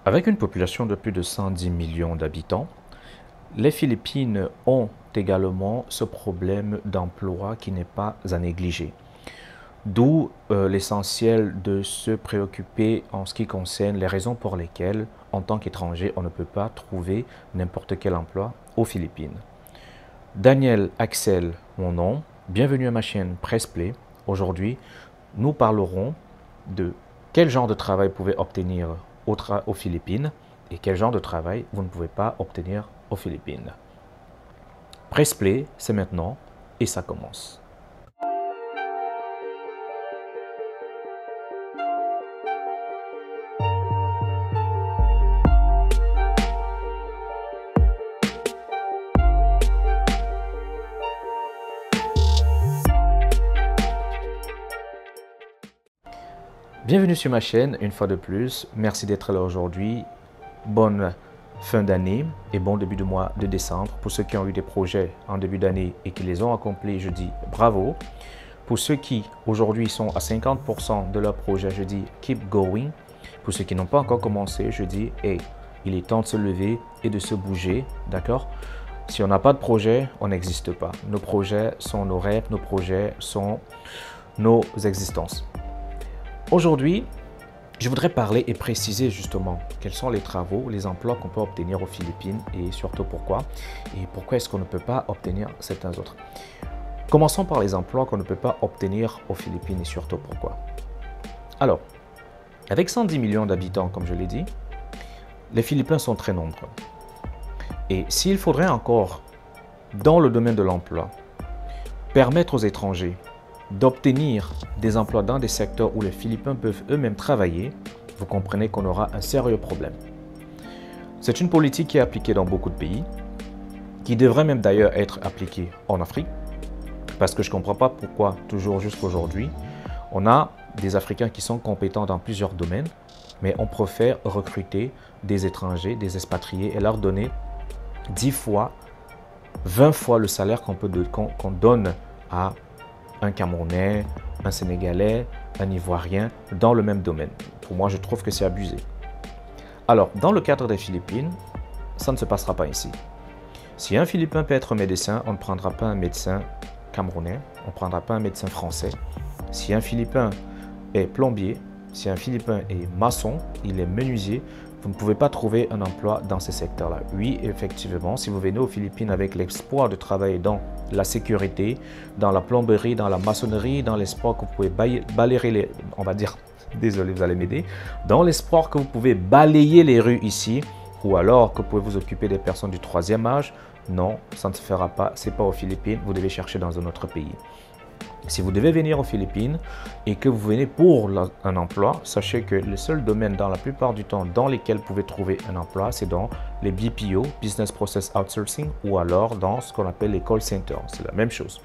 Avec une population de plus de 110 millions d'habitants, les Philippines ont également ce problème d'emploi qui n'est pas à négliger. D'où l'essentiel de se préoccuper en ce qui concerne les raisons pour lesquelles, en tant qu'étranger, on ne peut pas trouver n'importe quel emploi aux Philippines. Daniel Axel, mon nom, bienvenue à ma chaîne Pressplay. Aujourd'hui, nous parlerons de quel genre de travail vous pouvez obtenir aux Philippines et quel genre de travail vous ne pouvez pas obtenir aux Philippines. Pressplay, c'est maintenant et ça commence. Bienvenue sur ma chaîne une fois de plus. Merci d'être là aujourd'hui. Bonne fin d'année et bon début de mois de décembre. Pour ceux qui ont eu des projets en début d'année et qui les ont accomplis, je dis bravo. Pour ceux qui aujourd'hui sont à 50% de leur projet, je dis keep going. Pour ceux qui n'ont pas encore commencé, je dis hey, il est temps de se lever et de se bouger, d'accord? Si on n'a pas de projet, on n'existe pas. Nos projets sont nos rêves, nos projets sont nos existences. Aujourd'hui, je voudrais parler et préciser justement quels sont les travaux, les emplois qu'on peut obtenir aux Philippines et surtout pourquoi. Et pourquoi est-ce qu'on ne peut pas obtenir certains autres. Commençons par les emplois qu'on ne peut pas obtenir aux Philippines et surtout pourquoi. Alors, avec 110 millions d'habitants, comme je l'ai dit, les Philippins sont très nombreux. Et s'il faudrait encore, dans le domaine de l'emploi, permettre aux étrangers d'obtenir des emplois dans des secteurs où les Philippins peuvent eux-mêmes travailler, vous comprenez qu'on aura un sérieux problème. C'est une politique qui est appliquée dans beaucoup de pays, qui devrait même d'ailleurs être appliquée en Afrique, parce que je ne comprends pas pourquoi, toujours jusqu'à aujourd'hui, on a des Africains qui sont compétents dans plusieurs domaines, mais on préfère recruter des étrangers, des expatriés et leur donner 10 fois, 20 fois le salaire qu'on donne à un Camerounais, un Sénégalais, un Ivoirien dans le même domaine. Pour moi, je trouve que c'est abusé. Alors, dans le cadre des Philippines, ça ne se passera pas ici. Si un Philippin peut être médecin, on ne prendra pas un médecin camerounais, on ne prendra pas un médecin français. Si un Philippin est plombier, si un Philippin est maçon, il est menuisier, vous ne pouvez pas trouver un emploi dans ces secteurs-là. Oui, effectivement, si vous venez aux Philippines avec l'espoir de travailler dans la sécurité, dans la plomberie, dans la maçonnerie, dans l'espoir que vous pouvez balayer les, on va dire, désolé, vous allez m'aider, dans l'espoir que vous pouvez balayer les rues ici, ou alors que vous pouvez vous occuper des personnes du troisième âge, non, ça ne se fera pas, c'est pas aux Philippines, vous devez chercher dans un autre pays. Si vous devez venir aux Philippines et que vous venez pour un emploi, sachez que le seul domaine dans la plupart du temps dans lesquels vous pouvez trouver un emploi, c'est dans les BPO, Business Process Outsourcing, ou alors dans ce qu'on appelle les call centers. C'est la même chose.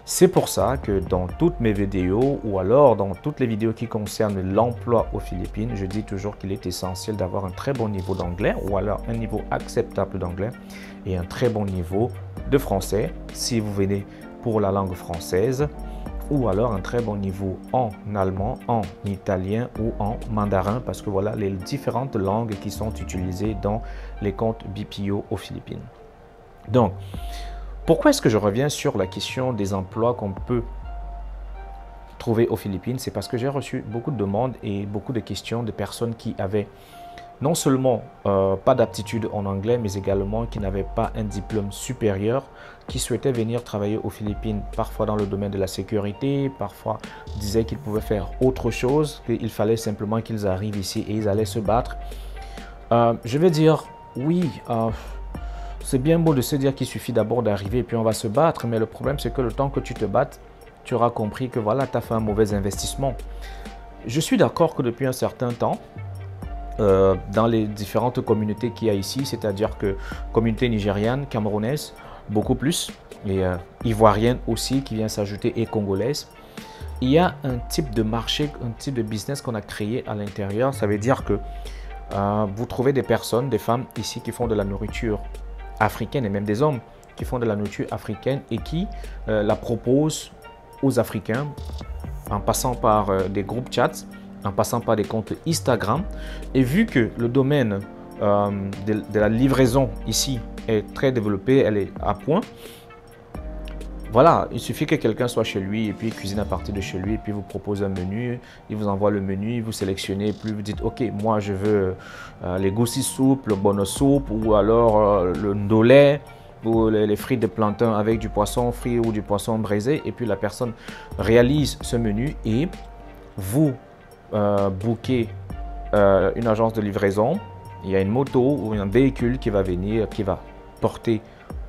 C'est pour ça que dans toutes mes vidéos ou alors dans toutes les vidéos qui concernent l'emploi aux Philippines, je dis toujours qu'il est essentiel d'avoir un très bon niveau d'anglais ou alors un niveau acceptable d'anglais et un très bon niveau de français si vous venez pour la langue française ou alors un très bon niveau en allemand, en italien ou en mandarin parce que voilà les différentes langues qui sont utilisées dans les comptes BPO aux Philippines. Donc, pourquoi est-ce que je reviens sur la question des emplois qu'on peut trouver aux Philippines? C'est parce que j'ai reçu beaucoup de demandes et beaucoup de questions de personnes qui avaient non seulement pas d'aptitude en anglais, mais également qui n'avaient pas un diplôme supérieur, qui souhaitaient venir travailler aux Philippines, parfois dans le domaine de la sécurité, parfois disaient qu'ils pouvaient faire autre chose, qu'il fallait simplement qu'ils arrivent ici et ils allaient se battre. Je vais dire, oui, c'est bien beau de se dire qu'il suffit d'abord d'arriver et puis on va se battre, mais le problème c'est que le temps que tu te battes, tu auras compris que voilà, tu as fait un mauvais investissement. Je suis d'accord que depuis un certain temps, dans les différentes communautés qu'il y a ici, c'est-à-dire que communauté nigériane, camerounaise, beaucoup plus, et ivoirienne aussi qui vient s'ajouter et congolaise. Il y a un type de marché, un type de business qu'on a créé à l'intérieur. Ça veut dire que vous trouvez des personnes, des femmes ici qui font de la nourriture africaine et même des hommes qui font de la nourriture africaine et qui la proposent aux Africains en passant par des groupes chats en passant par des comptes Instagram. Et vu que le domaine de la livraison ici est très développé, elle est à point, voilà, il suffit que quelqu'un soit chez lui et puis cuisine à partir de chez lui et puis vous propose un menu, il vous envoie le menu, vous sélectionnez, puis vous dites ok, moi je veux les goussis soupe, le bono soupe ou alors le ndolé ou les frites de plantain avec du poisson frit ou du poisson braisé, et puis la personne réalise ce menu et vous bookez une agence de livraison. Il y a une moto ou un véhicule qui va venir, qui va porter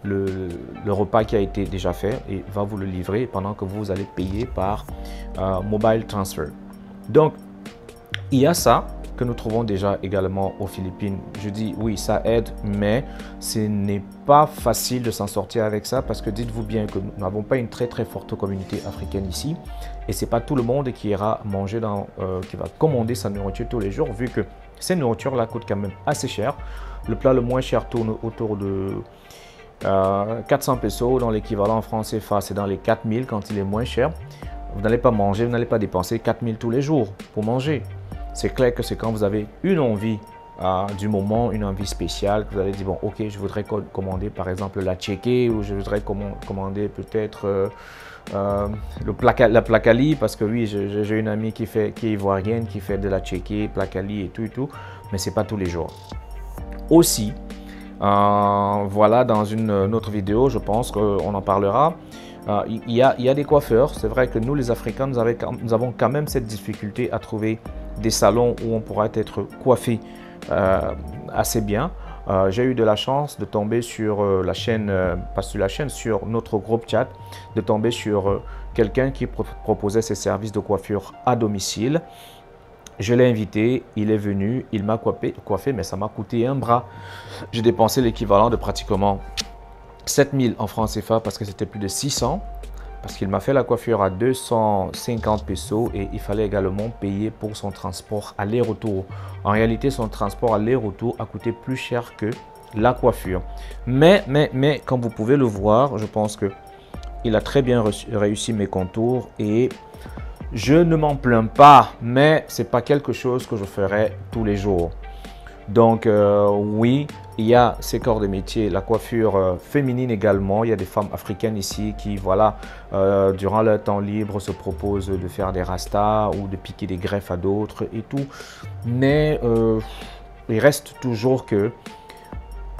le repas qui a été déjà fait et va vous le livrer pendant que vous allez payer par mobile transfer. Donc, il y a ça que nous trouvons déjà également aux Philippines. Je dis oui, ça aide, mais ce n'est pas facile de s'en sortir avec ça parce que dites-vous bien que nous n'avons pas une très forte communauté africaine ici et c'est pas tout le monde qui ira manger qui va commander sa nourriture tous les jours, vu que ces nourritures-là coûtent quand même assez cher. Le plat le moins cher tourne autour de 400 pesos, dans l'équivalent en francs CFA, c'est dans les 4000 quand il est moins cher. Vous n'allez pas manger, vous n'allez pas dépenser 4000 tous les jours pour manger. C'est clair que c'est quand vous avez une envie du moment, une envie spéciale, que vous allez dire bon ok, je voudrais commander par exemple la tchéké, ou je voudrais commander peut-être la placali, parce que oui, j'ai une amie qui est ivoirienne, qui fait de la tchéké, placali et tout, mais c'est pas tous les jours. Aussi, voilà, dans une autre vidéo, je pense qu'on en parlera. Il y a des coiffeurs. C'est vrai que nous, les Africains, nous avons quand même cette difficulté à trouver des salons où on pourra être coiffé assez bien. J'ai eu de la chance de tomber sur la chaîne, pas sur la chaîne, sur notre groupe chat, de tomber sur quelqu'un qui proposait ses services de coiffure à domicile. Je l'ai invité, il est venu, il m'a coiffé, mais ça m'a coûté un bras. J'ai dépensé l'équivalent de pratiquement 7000 en francs CFA parce que c'était plus de 600. Parce qu'il m'a fait la coiffure à 250 pesos et il fallait également payer pour son transport aller-retour. En réalité, son transport aller-retour a coûté plus cher que la coiffure. Mais, comme vous pouvez le voir, je pense qu'il a très bien réussi mes contours et je ne m'en plains pas, mais ce n'est pas quelque chose que je ferai tous les jours. Donc oui, il y a ces corps de métier, la coiffure féminine également. Il y a des femmes africaines ici qui, voilà, durant leur temps libre, se proposent de faire des rastas ou de piquer des greffes à d'autres et tout. Mais il reste toujours que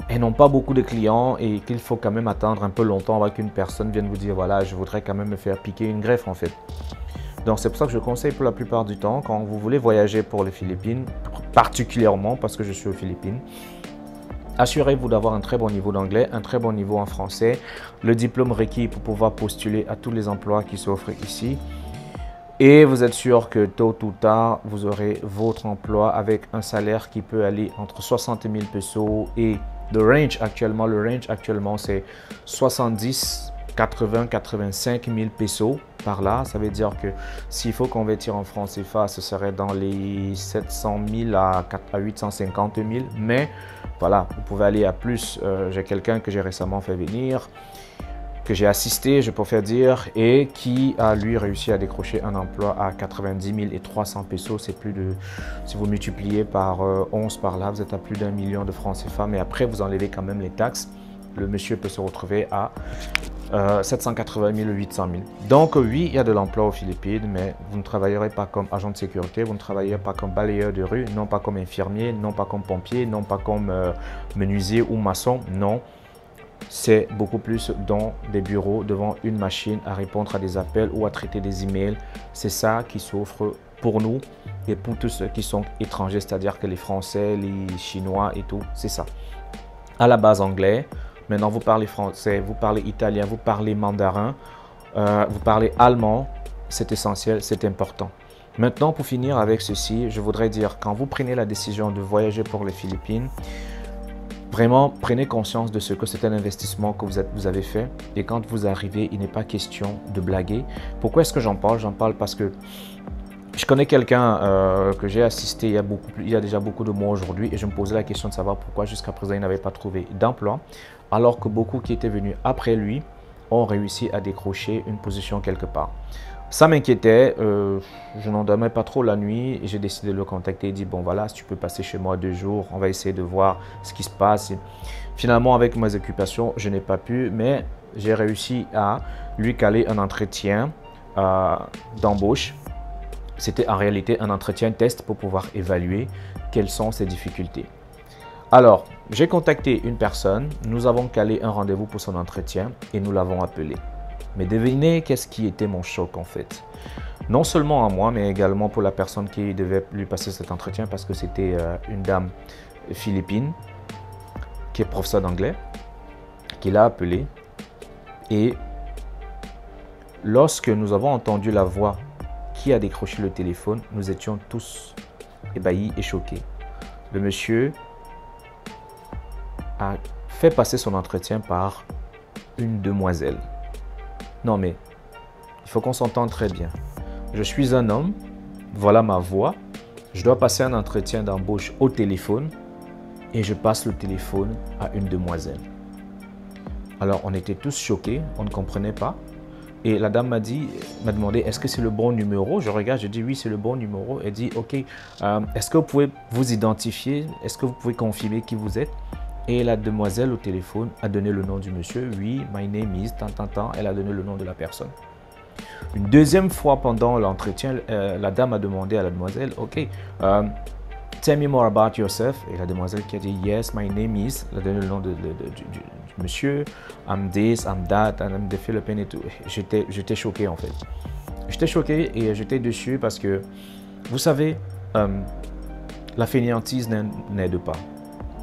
elles n'ont pas beaucoup de clients et qu'il faut quand même attendre un peu longtemps avant qu'une personne vienne vous dire, voilà, je voudrais quand même me faire piquer une greffe en fait. Donc c'est pour ça que je conseille pour la plupart du temps, quand vous voulez voyager pour les Philippines, particulièrement parce que je suis aux Philippines, assurez-vous d'avoir un très bon niveau d'anglais, un très bon niveau en français, le diplôme requis pour pouvoir postuler à tous les emplois qui s'offrent ici. Et vous êtes sûr que tôt ou tard, vous aurez votre emploi avec un salaire qui peut aller entre 60 000 pesos et le range actuellement c'est 70, 80, 85 000 pesos par là. Ça veut dire que s'il faut convertir en francs CFA, ce serait dans les 700 000 à 850 000. Mais voilà, vous pouvez aller à plus. J'ai quelqu'un que j'ai récemment fait venir, que j'ai assisté, je préfère dire, et qui a lui réussi à décrocher un emploi à 90 300 pesos. C'est plus de, si vous multipliez par 11 par là, vous êtes à plus d'1 million de francs CFA. Mais après, vous enlevez quand même les taxes. Le monsieur peut se retrouver à 780 000 ou 800 000. Donc oui, il y a de l'emploi aux Philippines, mais vous ne travaillerez pas comme agent de sécurité, vous ne travaillerez pas comme balayeur de rue, non pas comme infirmier, non pas comme pompier, non pas comme menuisier ou maçon, non. C'est beaucoup plus dans des bureaux, devant une machine, à répondre à des appels ou à traiter des emails. C'est ça qui s'offre pour nous et pour tous ceux qui sont étrangers, c'est-à-dire que les Français, les Chinois et tout, c'est ça. À la base anglais. Maintenant, vous parlez français, vous parlez italien, vous parlez mandarin, vous parlez allemand. C'est essentiel, c'est important. Maintenant, pour finir avec ceci, je voudrais dire, quand vous prenez la décision de voyager pour les Philippines, vraiment, prenez conscience de ce que c'est un investissement que vous avez fait. Et quand vous arrivez, il n'est pas question de blaguer. Pourquoi est-ce que j'en parle? J'en parle parce que je connais quelqu'un que j'ai assisté il y a déjà beaucoup de mois aujourd'hui et je me posais la question de savoir pourquoi jusqu'à présent il n'avait pas trouvé d'emploi, alors que beaucoup qui étaient venus après lui ont réussi à décrocher une position quelque part. Ça m'inquiétait, je n'en dormais pas trop la nuit et j'ai décidé de le contacter et dit bon voilà, si tu peux passer chez moi 2 jours, on va essayer de voir ce qui se passe. Et finalement, avec mes occupations, je n'ai pas pu, mais j'ai réussi à lui caler un entretien d'embauche. C'était en réalité un entretien test pour pouvoir évaluer quelles sont ses difficultés. Alors, j'ai contacté une personne, nous avons calé un rendez-vous pour son entretien et nous l'avons appelé. Mais devinez qu'est-ce qui était mon choc en fait. Non seulement à moi, mais également pour la personne qui devait lui passer cet entretien parce que c'était une dame philippine qui est professeure d'anglais, qui l'a appelé. Et lorsque nous avons entendu la voix qui a décroché le téléphone, nous étions tous ébahis et choqués. Le monsieur a fait passer son entretien par une demoiselle. Non mais, il faut qu'on s'entende très bien. Je suis un homme, voilà ma voix, je dois passer un entretien d'embauche au téléphone et je passe le téléphone à une demoiselle. Alors on était tous choqués, on ne comprenait pas. Et la dame m'a demandé, est-ce que c'est le bon numéro? Je regarde, je dis oui, c'est le bon numéro. Elle dit, ok, est-ce que vous pouvez vous identifier? Est-ce que vous pouvez confirmer qui vous êtes? Et la demoiselle au téléphone a donné le nom du monsieur. Oui, my name is, tant. Elle a donné le nom de la personne. Une deuxième fois pendant l'entretien, la dame a demandé à la demoiselle, ok, tell me more about yourself. Et la demoiselle qui a dit, yes, my name is, elle a donné le nom du monsieur, I'm this, I'm that, I'm the Philippines et tout. J'étais choqué en fait. J'étais choqué et j'étais dessus parce que, vous savez, la fainéantise n'aide pas.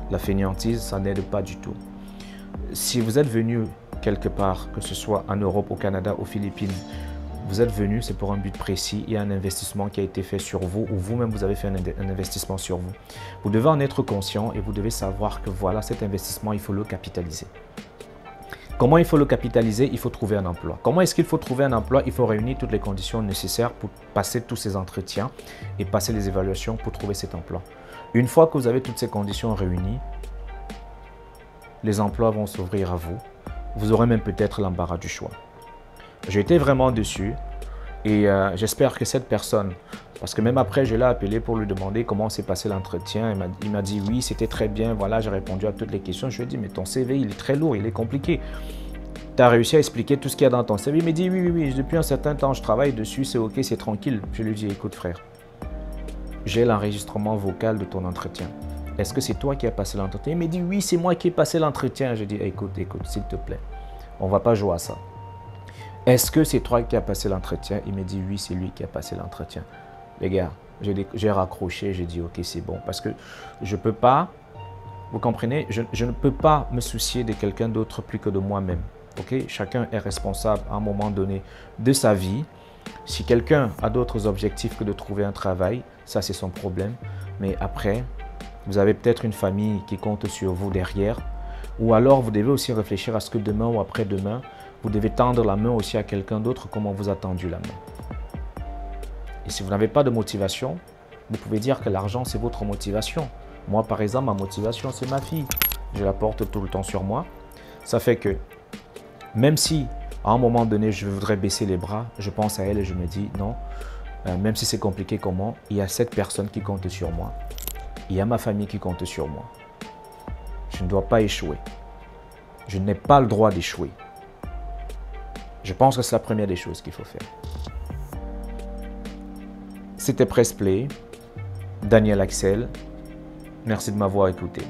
La fainéantise, ça n'aide pas du tout. Si vous êtes venu quelque part, que ce soit en Europe, au Canada, aux Philippines, vous êtes venu, c'est pour un but précis, il y a un investissement qui a été fait sur vous ou vous-même vous avez fait un investissement sur vous. Vous devez en être conscient et vous devez savoir que voilà, cet investissement, il faut le capitaliser. Comment il faut le capitaliser? Il faut trouver un emploi. Comment est-ce qu'il faut trouver un emploi? Il faut réunir toutes les conditions nécessaires pour passer tous ces entretiens et passer les évaluations pour trouver cet emploi. Une fois que vous avez toutes ces conditions réunies, les emplois vont s'ouvrir à vous. Vous aurez même peut-être l'embarras du choix. J'ai été vraiment déçu et j'espère que cette personne, parce que même après je l'ai appelé pour lui demander comment s'est passé l'entretien, il m'a dit oui, c'était très bien, voilà, j'ai répondu à toutes les questions. Je lui ai dit mais ton CV il est très lourd, il est compliqué. Tu as réussi à expliquer tout ce qu'il y a dans ton CV? Il m'a dit oui, depuis un certain temps je travaille dessus, c'est ok, c'est tranquille. Je lui ai dit écoute frère, j'ai l'enregistrement vocal de ton entretien. Est-ce que c'est toi qui as passé l'entretien? Il m'a dit oui, c'est moi qui ai passé l'entretien. J'ai dit écoute, s'il te plaît, on ne va pas jouer à ça. Est-ce que c'est toi qui as passé l'entretien? Il m'a dit oui, c'est lui qui a passé l'entretien. Les gars, j'ai raccroché, j'ai dit ok, c'est bon. Parce que je ne peux pas, vous comprenez, je ne peux pas me soucier de quelqu'un d'autre plus que de moi-même. Okay? Chacun est responsable à un moment donné de sa vie. Si quelqu'un a d'autres objectifs que de trouver un travail, ça c'est son problème. Mais après, vous avez peut-être une famille qui compte sur vous derrière. Ou alors vous devez aussi réfléchir à ce que demain ou après-demain, vous devez tendre la main aussi à quelqu'un d'autre comme on vous a tendu la main. Et si vous n'avez pas de motivation, vous pouvez dire que l'argent c'est votre motivation. Moi par exemple, ma motivation c'est ma fille. Je la porte tout le temps sur moi. Ça fait que même si à un moment donné je voudrais baisser les bras, je pense à elle et je me dis non, même si c'est compliqué comment, il y a cette personne qui compte sur moi. Il y a ma famille qui compte sur moi. Je ne dois pas échouer. Je n'ai pas le droit d'échouer. Je pense que c'est la première des choses qu'il faut faire. C'était Press Play, Daniel Axel. Merci de m'avoir écouté.